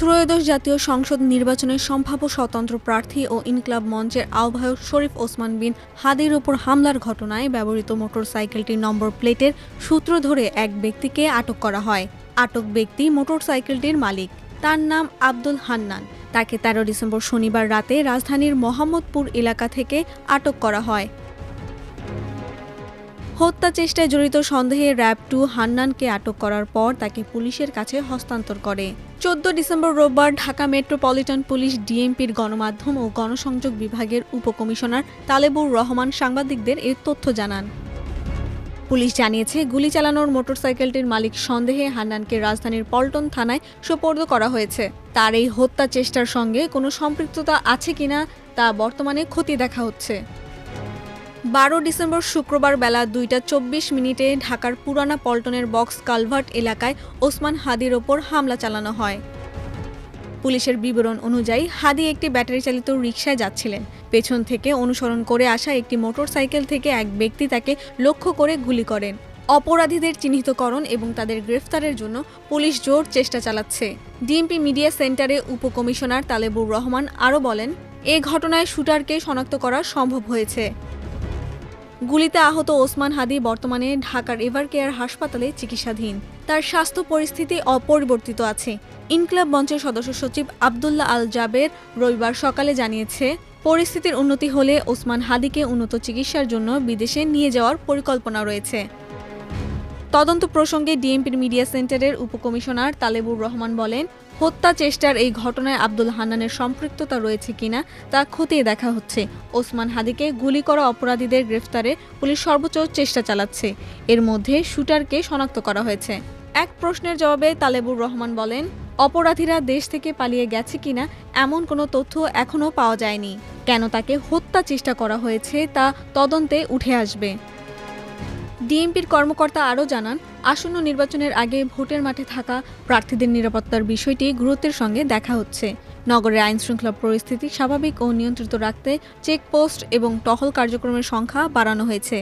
ত্রয়োদশ জাতীয় সংসদ নির্বাচনের সম্ভাব্য স্বতন্ত্র প্রার্থী ও ইনকিলাব মঞ্চের আহ্বায়ক শরীফ ওসমান বিন হাদির ওপর হামলার ঘটনায় ব্যবহৃত মোটরসাইকেলটির নম্বর প্লেটের সূত্র ধরে এক ব্যক্তিকে আটক করা হয়। আটক ব্যক্তি মোটরসাইকেলটির মালিক। তার নাম আব্দুল হান্নান। তাকে ১৩ ডিসেম্বর শনিবার রাতে রাজধানীর মোহাম্মদপুর এলাকা থেকে আটক করা হয়। হত্যা চেষ্টায় জড়িত সন্দেহে র্যাব-2 হান্নানকে আটক করার পর তাকে পুলিশের কাছে হস্তান্তর করে। ১৪ ডিসেম্বর রোববার ঢাকা মেট্রোপলিটন পুলিশ ডিএমপির গণমাধ্যম ও গণসংযোগ বিভাগের উপকমিশনার তালেবুর রহমান সাংবাদিকদের এ তথ্য জানান। পুলিশ জানিয়েছে, গুলি চালানোর মোটরসাইকেলটির মালিক সন্দেহে হান্নানকে রাজধানীর পল্টন থানায় সোপর্দ করা হয়েছে। তার এই হত্যা চেষ্টার সঙ্গে কোনো সম্পৃক্ততা আছে কিনা তা বর্তমানে খতিয়ে দেখা হচ্ছে। ১২ ডিসেম্বর শুক্রবার বেলা ২টা ২৪ মিনিটে ঢাকার পুরানা পল্টনের বক্স কালভার্ট এলাকায় ওসমান হাদির ওপর হামলা চালানো হয়। পুলিশের বিবরণ অনুযায়ী হাদি একটি ব্যাটারি চালিত রিকশায় যাচ্ছিলেন। পেছন থেকে অনুসরণ করে আসা একটি মোটরসাইকেল থেকে এক ব্যক্তি তাকে লক্ষ্য করে গুলি করেন। অপরাধীদের চিহ্নিতকরণ এবং তাদের গ্রেফতারের জন্য পুলিশ জোর চেষ্টা চালাচ্ছে। ডিএমপি মিডিয়া সেন্টারে উপকমিশনার তালেবুর রহমান আরও বলেন, এ ঘটনায় শুটারকে শনাক্ত করা সম্ভব হয়েছে। গুলিতে আহত ওসমান হাদি বর্তমানে ঢাকার এভারকেয়ার হাসপাতালে চিকিৎসাধীন। তার স্বাস্থ্য পরিস্থিতি অপরিবর্তিত আছে। ইনকিলাব মঞ্চের সদস্য সচিব আবদুল্লাহ আল জাবের রবিবার সকালে জানিয়েছে, পরিস্থিতির উন্নতি হলে ওসমান হাদিকে উন্নত চিকিৎসার জন্য বিদেশে নিয়ে যাওয়ার পরিকল্পনা রয়েছে। তদন্ত প্রসঙ্গে ডিএমপির মিডিয়া সেন্টারের উপকমিশনার তালেবুর রহমান বলেন, হত্যা চেষ্টার এই ঘটনায় আব্দুল হান্নানের সম্পৃক্ততা রয়েছে কিনা তা খতিয়ে দেখা হচ্ছে। ওসমান হাদিকে গুলি করা অপরাধীদের গ্রেফতারে পুলিশ সর্বোচ্চ চেষ্টা চালাচ্ছে। এর মধ্যে শুটারকে শনাক্ত করা হয়েছে। এক প্রশ্নের জবাবে তালেবুর রহমান বলেন, অপরাধীরা দেশ থেকে পালিয়ে গেছে কিনা এমন কোনো তথ্য এখনও পাওয়া যায়নি। কেন তাকে হত্যা চেষ্টা করা হয়েছে তা তদন্তে উঠে আসবে। ডিএমপির কর্মকর্তা আরও জানান, আসন্ন নির্বাচনের আগে ভোটের মাঠে থাকা প্রার্থীদের নিরাপত্তার বিষয়টি গুরুত্বের সঙ্গে দেখা হচ্ছে। নগরের আইনশৃঙ্খলা পরিস্থিতি স্বাভাবিক ও নিয়ন্ত্রিত রাখতে চেকপোস্ট এবং টহল কার্যক্রমের সংখ্যা বাড়ানো হয়েছে।